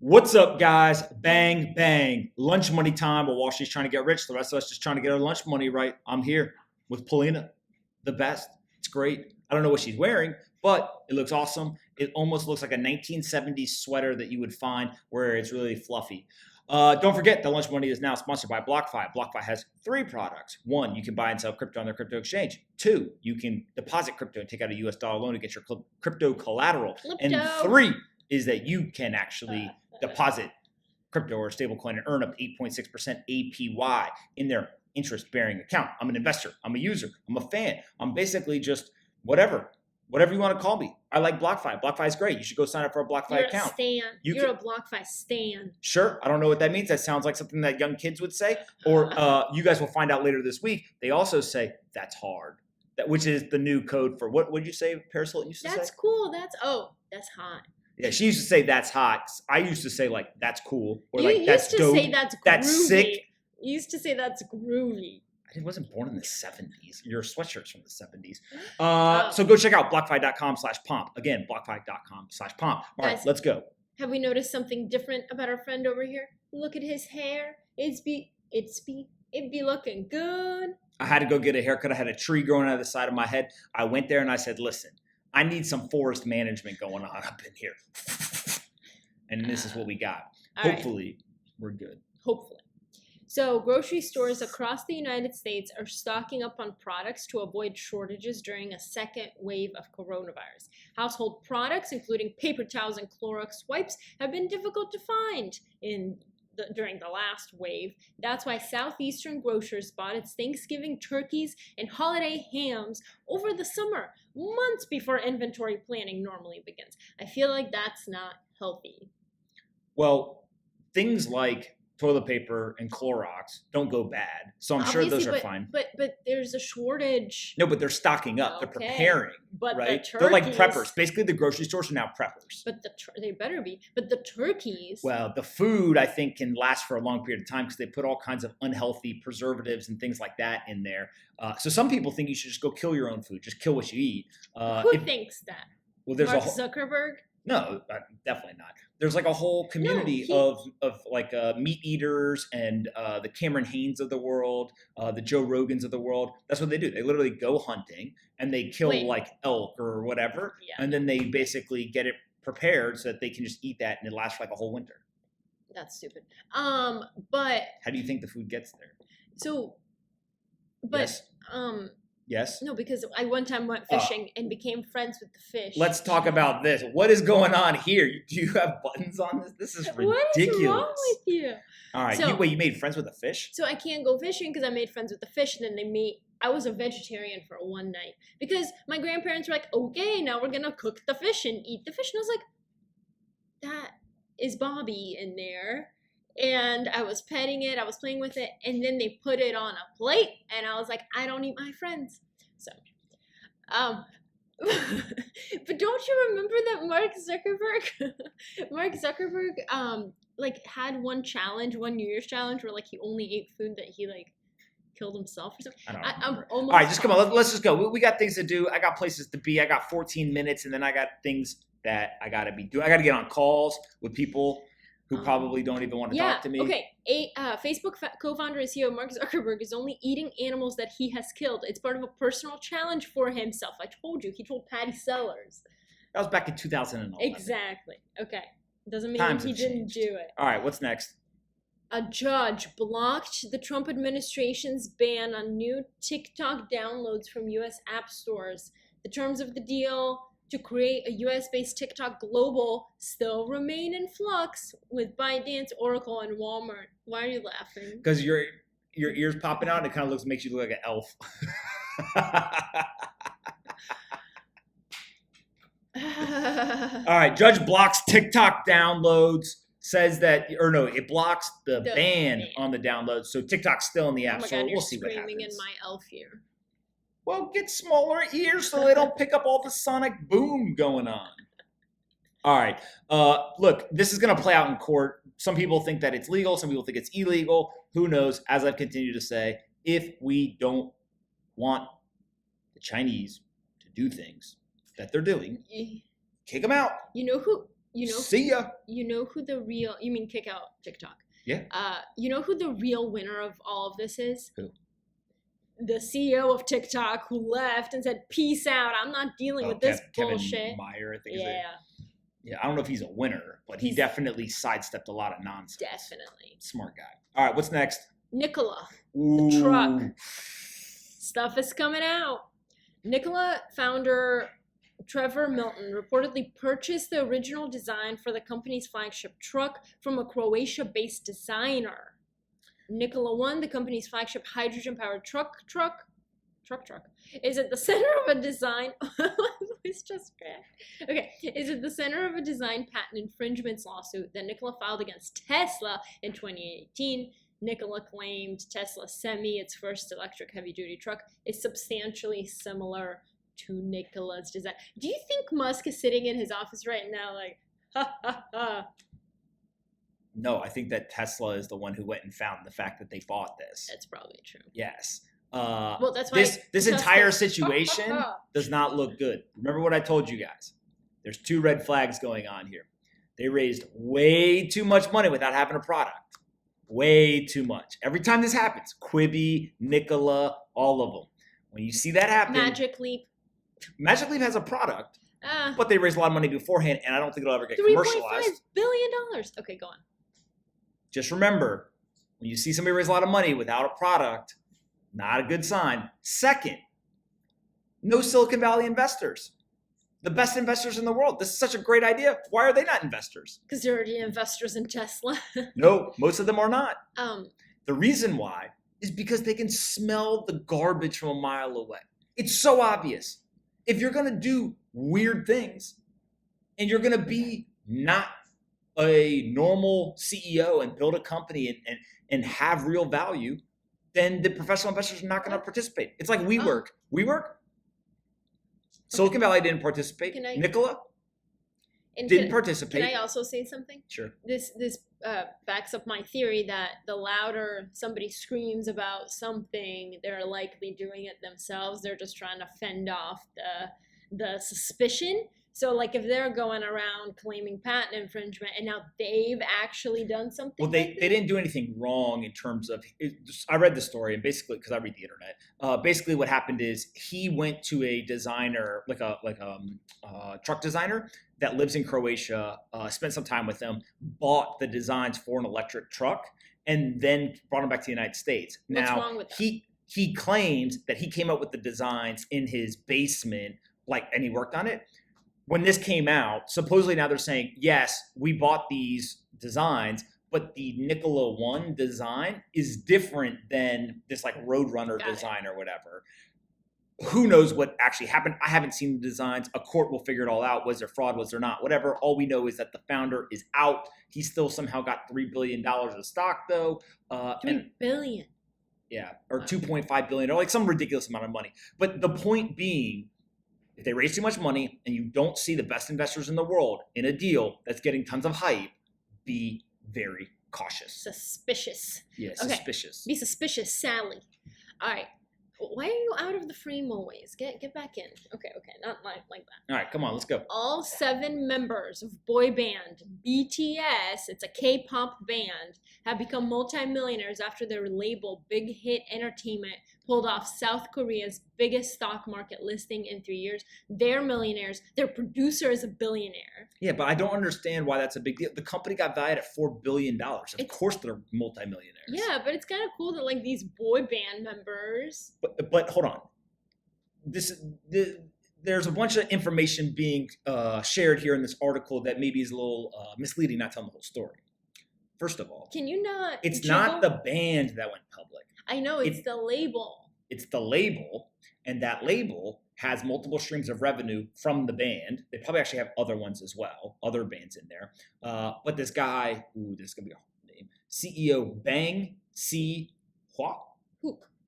What's up, guys? Bang, bang. Lunch money time while Wall Street's trying to get rich. The rest of us just trying to get our lunch money right. I'm here with Polina, the best. It's great. I don't know what she's wearing, but it looks awesome. It almost looks like a 1970s sweater that you would find where it's really fluffy. Don't forget that Lunch Money is now sponsored by BlockFi. BlockFi has 3 products. 1, you can buy and sell crypto on their crypto exchange. 2, you can deposit crypto and take out a US dollar loan to get your crypto collateral. And 3 is that you can actually deposit crypto or stablecoin and earn up 8.6% APY in their interest-bearing account. I'm an investor. I'm a user. I'm a fan. I'm basically just whatever you want to call me. I like BlockFi. BlockFi is great. You should go sign up for a BlockFi account. You're a BlockFi stan. Sure. I don't know what that means. That sounds like something that young kids would say. Or you guys will find out later this week. They also say, that's hard. Which is the new code for, what would you say Paris Hilton used to say? That's cool. That's hot. Yeah, she used to say that's hot. I used to say like that's cool or You like that's dope. You used to say that's groovy. That's sick. You used to say that's groovy. I wasn't born in the 70s. Your sweatshirt's from the 70s. So go check out BlockFi.com/pomp. Again, BlockFi.com/pomp. All right, let's go. Have we noticed something different about our friend over here? Look at his hair. It be looking good. I had to go get a haircut. I had a tree growing out of the side of my head. I went there and I said, listen, I need some forest management going on up in here. And this is what we got. Hopefully, we're good. Hopefully. So grocery stores across the United States are stocking up on products to avoid shortages during a second wave of coronavirus. Household products, including paper towels and Clorox wipes, have been difficult to find during the last wave. That's why Southeastern Grocers bought its Thanksgiving turkeys and holiday hams over the summer, months before inventory planning normally begins. I feel like that's not healthy. Well, things like toilet paper and Clorox don't go bad. So I'm sure those are fine. But there's a shortage. No, but they're stocking up. Okay. They're preparing. But right? The turkeys, they're like preppers. Basically, the grocery stores are now preppers. But they better be. But the turkeys. Well, the food, I think, can last for a long period of time because they put all kinds of unhealthy preservatives and things like that in there. So some people think you should just go kill your own food. Just kill what you eat. Who thinks that? Well, there's Mark Zuckerberg? No, definitely not. There's like a whole community of like meat eaters and the Cameron Haynes of the world, the Joe Rogans of the world. That's what they do. They literally go hunting and they kill like elk or whatever. Yeah. And then they basically get it prepared so that they can just eat that and it lasts for like a whole winter. That's stupid. But how do you think the food gets there? So, but yes. Yes? No, because I one time went fishing and became friends with the fish. Let's talk about this. What is going on here? Do you have buttons on this? This is ridiculous. What is wrong with you? All right. So, you made friends with a fish? So I can't go fishing because I made friends with the fish. And then I was a vegetarian for one night. Because my grandparents were like, okay, now we're going to cook the fish and eat the fish. And I was like, that is Bobby in there. And I was petting it, I was playing with it, and then they put it on a plate, and I was like, I don't eat my friends. So, but don't you remember that Mark Zuckerberg, like had one New Year's challenge where like he only ate food that he like killed himself or something? I'm almost all right, just come on, let's just go. We got things to do. I got places to be. I got 14 minutes, and then I got things that I got to be doing. I got to get on calls with people who probably don't even want to talk to me. Okay. Facebook co-founder and CEO Mark Zuckerberg is only eating animals that he has killed. It's part of a personal challenge for himself. I told you. He told Patty Sellers. That was back in 2011. Exactly. Okay. Doesn't mean he didn't do it. All right. What's next? A judge blocked the Trump administration's ban on new TikTok downloads from U.S. app stores. The terms of the deal to create a US-based TikTok global still remain in flux with ByteDance, Oracle, and Walmart. Why are you laughing? Because your ears popping out and it kind of makes you look like an elf. All right, judge blocks TikTok downloads, says that, it blocks the ban on the downloads. So TikTok's still in the app, so we'll see what happens. Screaming in my elf ear. Well, get smaller ears so they don't pick up all the sonic boom going on. All right. Look, this is going to play out in court. Some people think that it's legal. Some people think it's illegal. Who knows? As I've continued to say, if we don't want the Chinese to do things that they're doing, kick them out. You know who You know, See ya. you know who the real, you mean kick out TikTok? Yeah. You know who the real winner of all of this is? Who? The CEO of TikTok who left and said, "Peace out. I'm not dealing with this bullshit." Kevin Meyer, I think. Yeah. Yeah, I don't know if he's a winner, but he definitely sidestepped a lot of nonsense. Definitely. Smart guy. All right, what's next? Nikola, Ooh. the truck. Stuff is coming out. Nikola founder Trevor Milton reportedly purchased the original design for the company's flagship truck from a Croatia-based designer. Nikola One, the company's flagship hydrogen-powered truck, is at the center of a design. It's just great. Okay, is at the center of a design patent infringements lawsuit that Nikola filed against Tesla in 2018. Nikola claimed Tesla Semi, its first electric heavy-duty truck, is substantially similar to Nikola's design. Do you think Musk is sitting in his office right now like, ha ha ha? No, I think that Tesla is the one who went and found the fact that they bought this. That's probably true. Yes. Well, that's why this entire situation does not look good. Remember what I told you guys. There's two red flags going on here. They raised way too much money without having a product. Way too much. Every time this happens, Quibi, Nikola, all of them. When you see that happen, Magic Leap has a product, but they raised a lot of money beforehand, and I don't think it'll ever get commercialized. $3.5 billion. Okay, go on. Just remember, when you see somebody raise a lot of money without a product, not a good sign. Second, no Silicon Valley investors. The best investors in the world. This is such a great idea. Why are they not investors? Because they're already investors in Tesla. No, most of them are not. Um, The reason why is because they can smell the garbage from a mile away. It's so obvious. If you're going to do weird things and you're going to be not a normal CEO and build a company and have real value, then the professional investors are not going to participate. It's like WeWork. Silicon Valley didn't participate. Nikola didn't participate. Can I also say something? Sure. This backs up my theory that the louder somebody screams about something, they're likely doing it themselves. They're just trying to fend off the suspicion. So, like, if they're going around claiming patent infringement and now they've actually done something, well, they didn't do anything wrong in terms of. I read the story, and basically, because I read the internet, basically what happened is he went to a designer, like a truck designer that lives in Croatia, spent some time with them, bought the designs for an electric truck, and then brought them back to the United States. What's wrong with that? He claims that he came up with the designs in his basement, and he worked on it. When this came out, supposedly now they're saying, yes, we bought these designs, but the Nikola One design is different than this Roadrunner design or whatever. Who knows what actually happened? I haven't seen the designs. A court will figure it all out. Was there fraud? Was there not? Whatever. All we know is that the founder is out. He still somehow got $3 billion of stock, though. $3 billion. Yeah, or $2.5 billion, or some ridiculous amount of money. But the point being, if they raise too much money and you don't see the best investors in the world in a deal that's getting tons of hype, be very cautious. Suspicious. Yeah, okay. Suspicious. Be suspicious, Sally. All right. Why are you out of the frame always? Get back in. Okay, not like that. All right, come on, let's go. All 7 members of boy band BTS, it's a K-pop band, have become multimillionaires after their label Big Hit Entertainment pulled off South Korea's biggest stock market listing in 3 years. They're millionaires. Their producer is a billionaire. Yeah, but I don't understand why that's a big deal. The company got valued at $4 billion. Of course they're multimillionaires. Yeah, but it's kind of cool that these boy band members. But hold on. There's a bunch of information being shared here in this article that maybe is a little misleading, not telling the whole story. First of all, can you not? It's not the band that went public. I know, it's the label. It's the label, and that label has multiple streams of revenue from the band. They probably actually have other ones as well, other bands in there. But this guy, this is going to be a hard name, CEO Bang Si-hwa?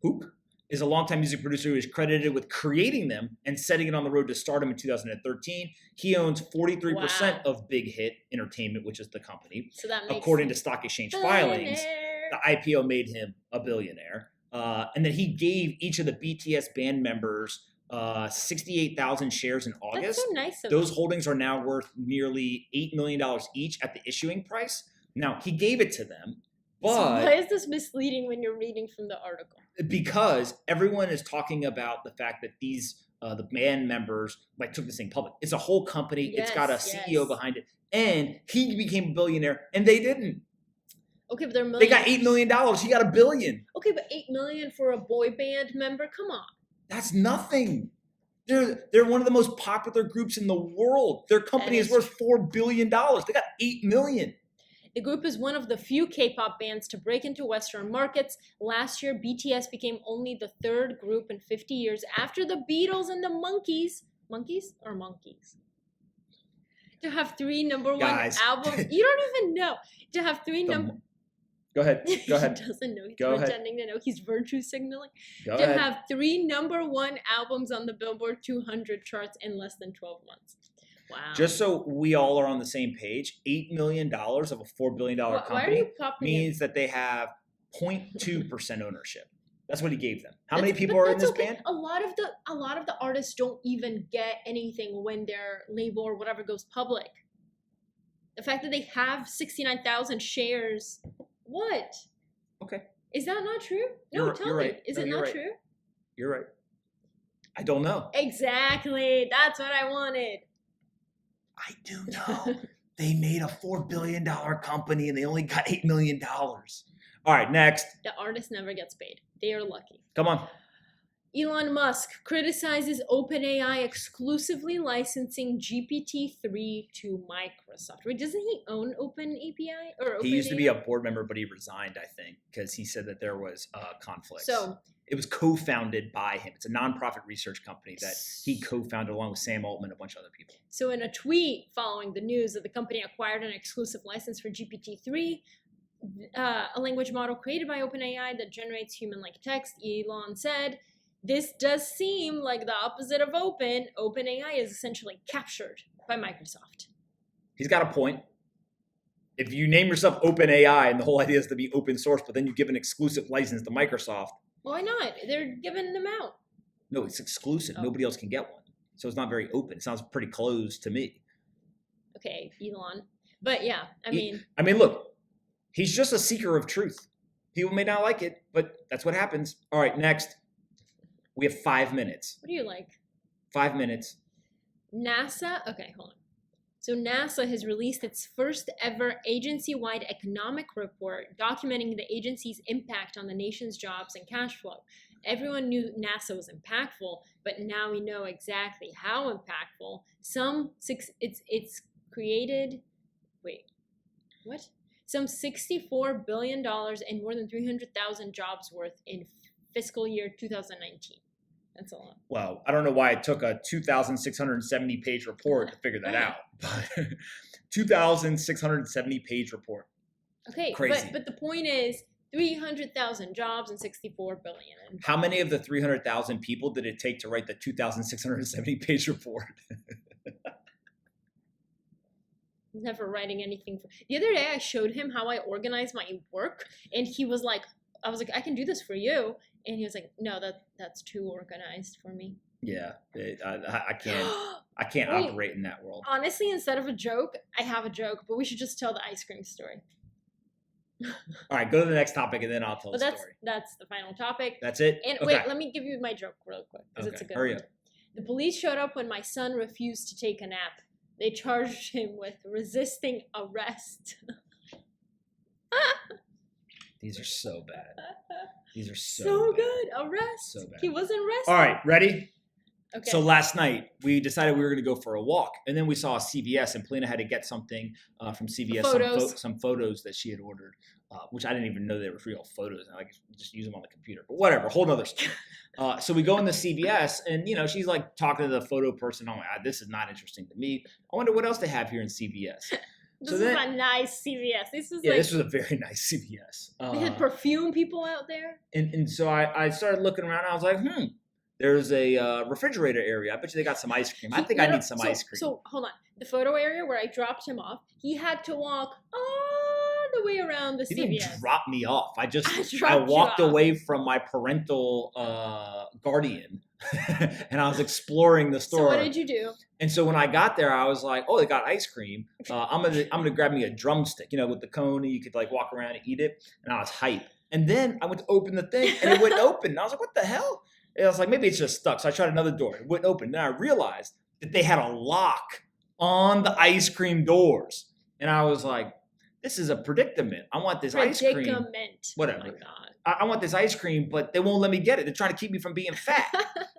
Hook is a longtime music producer who is credited with creating them and setting it on the road to stardom in 2013. He owns 43% of Big Hit Entertainment, which is the company. So that makes according to stock exchange filings, the IPO made him a billionaire. And then he gave each of the BTS band members 68,000 shares in That's August. so nice of Those him. holdings are now worth nearly $8 million each at the issuing price. Now, he gave it to them, So why but is this misleading when you're reading from the article? because everyone is talking about the fact that these the band members like took this thing public. It's a whole company. It's got a Yes, CEO yes. behind it, and he became a billionaire, and they didn't. Okay, but they're They got $8 millionaires. million. He got $1 billion. Okay, but $8 million for a boy band member? Come on. That's nothing. They're one of the most popular groups in the world. Their company is is worth $4 billion. They got $8 million. The group is one of the few K-pop bands to break into Western markets. Last year, BTS became only the third group in 50 years after the Beatles and the Monkees. Monkeys or monkeys? To have 3 number one Guys. albums. You don't even know. To have 3 number. Go ahead. Go ahead. He doesn't know. He's Go ahead. pretending to know. He's virtue signaling. Go To ahead. have 3 number one albums on the Billboard 200 charts in less than 12 months. Wow. Just so we all are on the same page, $8 million of a $4 billion Why are company you popping means that they have 0.2% ownership. That's what he gave them. How That's- many people but are in that's this okay. band? A lot of the artists don't even get anything when their label or whatever goes public. The fact that they have 69,000 shares, what? Okay. Is that not true? No, You're tell me. right. Is No, it you're not right. true? You're right. I don't know. Exactly. That's what I wanted. I do know. They made a $4 billion company and they only got $8 million. All right, next. The artist never gets paid. They are lucky. Come on. Elon Musk criticizes OpenAI exclusively licensing GPT-3 to Microsoft. Wait, doesn't he own OpenAI? Or He used to be OpenAI? a board member, but he resigned, I think, because he said that there was conflicts. So it was co-founded by him. It's a nonprofit research company that he co-founded along with Sam Altman and a bunch of other people. So in a tweet following the news that the company acquired an exclusive license for GPT-3, a language model created by OpenAI that generates human-like text, Elon said, "This does seem like the opposite of open. OpenAI is essentially captured by Microsoft." He's got a point. If you name yourself OpenAI and the whole idea is to be open source, but then you give an exclusive license to Microsoft, Why not? They're giving them out. no, it's exclusive. Oh. Nobody else can get one. So it's not very open. It sounds pretty closed to me. Okay, Elon. But yeah, I mean, Look, he's just a seeker of truth. People may not like it, but that's what happens. All right, next. We have 5 minutes. what do you like? 5 minutes. NASA, okay, hold on. So NASA has released its first ever agency-wide economic report documenting the agency's impact on the nation's jobs and cash flow. Everyone knew NASA was impactful, but now we know exactly how impactful. It's created, wait, what? Some $64 billion and more than 300,000 jobs worth in fiscal year 2019. That's a lot. Well, I don't know why it took a 2,670 page report to figure that out. But 2,670 page report. Okay, Crazy. but the point is 300,000 jobs and 64 billion. How many of the 300,000 people did it take to write the 2,670 page report? Never writing anything. The other day I showed him how I organize my work, and he was like, I was like, I can do this for you. And he was like, no, that's too organized for me. Yeah, I can't Wait. operate in that world. Honestly, instead of a joke, I have a joke, but we should just tell the ice cream story. All right, go to the next topic and then I'll tell But the story. that's the final topic. That's it? And Okay. wait, let me give you my joke real quick because it's a Okay, good hurry one. up. The police showed up when my son refused to take a nap. They charged him with resisting arrest. These are so bad. These are So bad. good. Arrest. So bad. He wasn't arrested. All right, ready? Okay. So last night we decided we were going to go for a walk, and then we saw CVS, and Polina had to get something from CVS, Photos. some photos that she had ordered, which I didn't even know they were real photos. I just use them on the computer, but whatever, whole nother story. So we go in the CVS, and she's like talking to the photo person. I'm like, this is not interesting to me. I wonder what else they have here in CVS. This So is then- a nice CVS. This is Yeah, like this was a very nice CVS. they had perfume people out there. And so I started looking around. And I was like, there's a refrigerator area. I bet you they got some ice cream. I think I need some ice cream. So hold on. The photo area where I dropped him off, he had to walk all the way around the He CVS. didn't drop me off. I dropped I you walked off. away from my parental guardian and I was exploring the store. So what did you do? And so when I got there, I was like, "Oh, they got ice cream. I'm gonna grab me a drumstick, with the cone. You could like walk around and eat it." And I was hyped. And then I went to open the thing, and it wouldn't open. And I was like, "What the hell?" And I was like, "Maybe it's just stuck." So I tried another door. It wouldn't open. Then I realized that they had a lock on the ice cream doors, and I was like, "This is a predicament. I want this ice cream. Predicament. Whatever. Oh my God. I want this ice cream, but they won't let me get it. They're trying to keep me from being fat."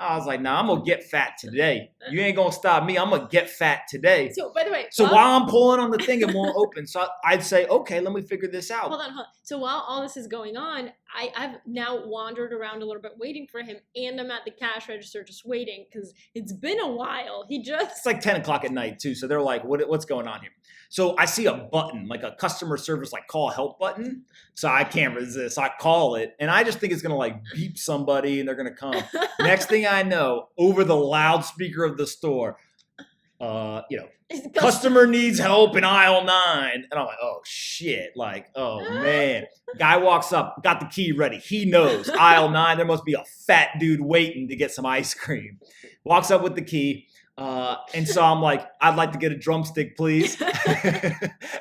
I was like, "Nah, I'm gonna get fat today. You ain't gonna stop me. I'm gonna get fat today." So, by the way, So while I'm pulling on the thing, it won't open. So I'd say, "Okay, let me figure this out." Hold on. So while all this is going on, I've now wandered around a little bit waiting for him, and I'm at the cash register just waiting because it's been a while. It's like 10 o'clock at night too. So they're like, what's going on here? So I see a button, like a customer service, like call help button. So I can't resist. I call it, and I just think it's gonna like beep somebody, and they're gonna come. Next thing I know, over the loudspeaker of the store, customer needs help in aisle 9. And I'm like, oh shit, like, oh man. Guy walks up, got the key ready. He knows aisle 9, there must be a fat dude waiting to get some ice cream. Walks up with the key. And so I'm like, "I'd like to get a drumstick, please."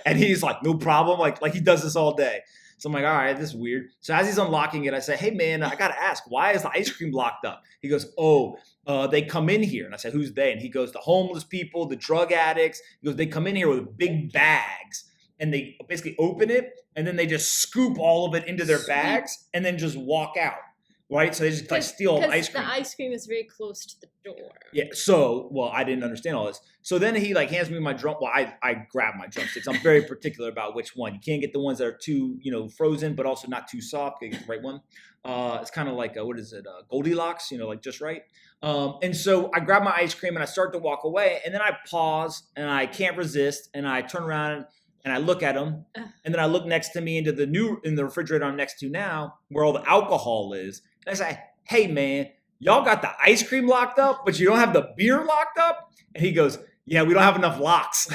And he's like, "No problem." Like he does this all day. So I'm like, "All right, this is weird." So as he's unlocking it, I say, "Hey man, I gotta ask, why is the ice cream locked up?" He goes, they come in here. And I said, "Who's they?" And he goes, "The homeless people, the drug addicts." He goes, "They come in here with big bags, and they basically open it, and then they just scoop all of it into their bags, and then just walk out." Right? So they just like steal all the ice cream. The ice cream is very close to the door. Yeah. So, I didn't understand all this. So then he like hands me my drum. Well, I grab my drumsticks. I'm very particular about which one. You can't get the ones that are too, frozen, but also not too soft. You get the right one. It's kind of like, what is it? Goldilocks, like just right. And so I grab my ice cream and I start to walk away, and then I pause and I can't resist, and I turn around and I look at him, and then I look next to me in the refrigerator I'm next to now, where all the alcohol is. And I say, "Hey man, y'all got the ice cream locked up, but you don't have the beer locked up?" And he goes, "Yeah, we don't have enough locks."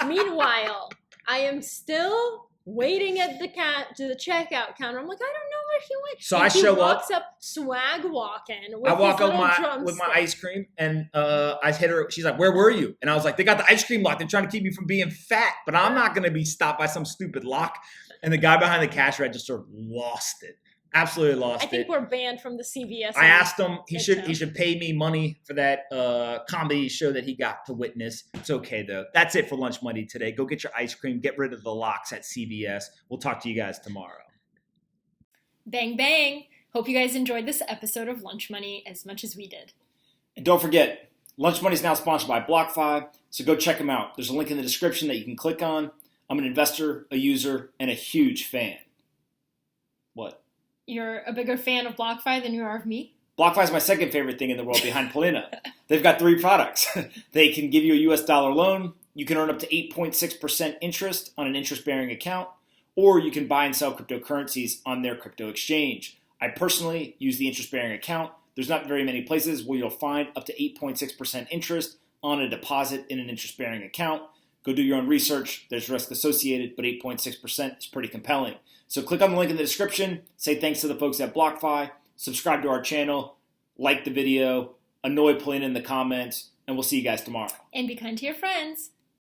Meanwhile, I am still waiting at the checkout counter. I'm like, I don't know where he went. So and I show up, swag walking. I walk up with my ice cream, and I hit her. She's like, "Where were you?" And I was like, "They got the ice cream locked. They're trying to keep me from being fat, but I'm not going to be stopped by some stupid lock." And the guy behind the cash register lost it. Absolutely lost it. I think we're banned from the CVS. I asked him he should pay me money for that comedy show that he got to witness. It's okay though. That's it for Lunch Money today. Go get your ice cream. Get rid of the locks at CVS. We'll talk to you guys tomorrow. Bang bang. Hope you guys enjoyed this episode of Lunch Money as much as we did. And don't forget, Lunch Money is now sponsored by BlockFi, so go check them out. There's a link in the description that you can click on. I'm an investor, a user, and a huge fan. What? You're a bigger fan of BlockFi than you are of me? BlockFi is my second favorite thing in the world behind Polina. They've got 3 products. They can give you a US dollar loan. You can earn up to 8.6% interest on an interest-bearing account, or you can buy and sell cryptocurrencies on their crypto exchange. I personally use the interest-bearing account. There's not very many places where you'll find up to 8.6% interest on a deposit in an interest-bearing account. Go do your own research. There's risk associated, but 8.6% is pretty compelling. So click on the link in the description, say thanks to the folks at BlockFi, subscribe to our channel, like the video, annoy Polina in the comments, and we'll see you guys tomorrow. And be kind to your friends.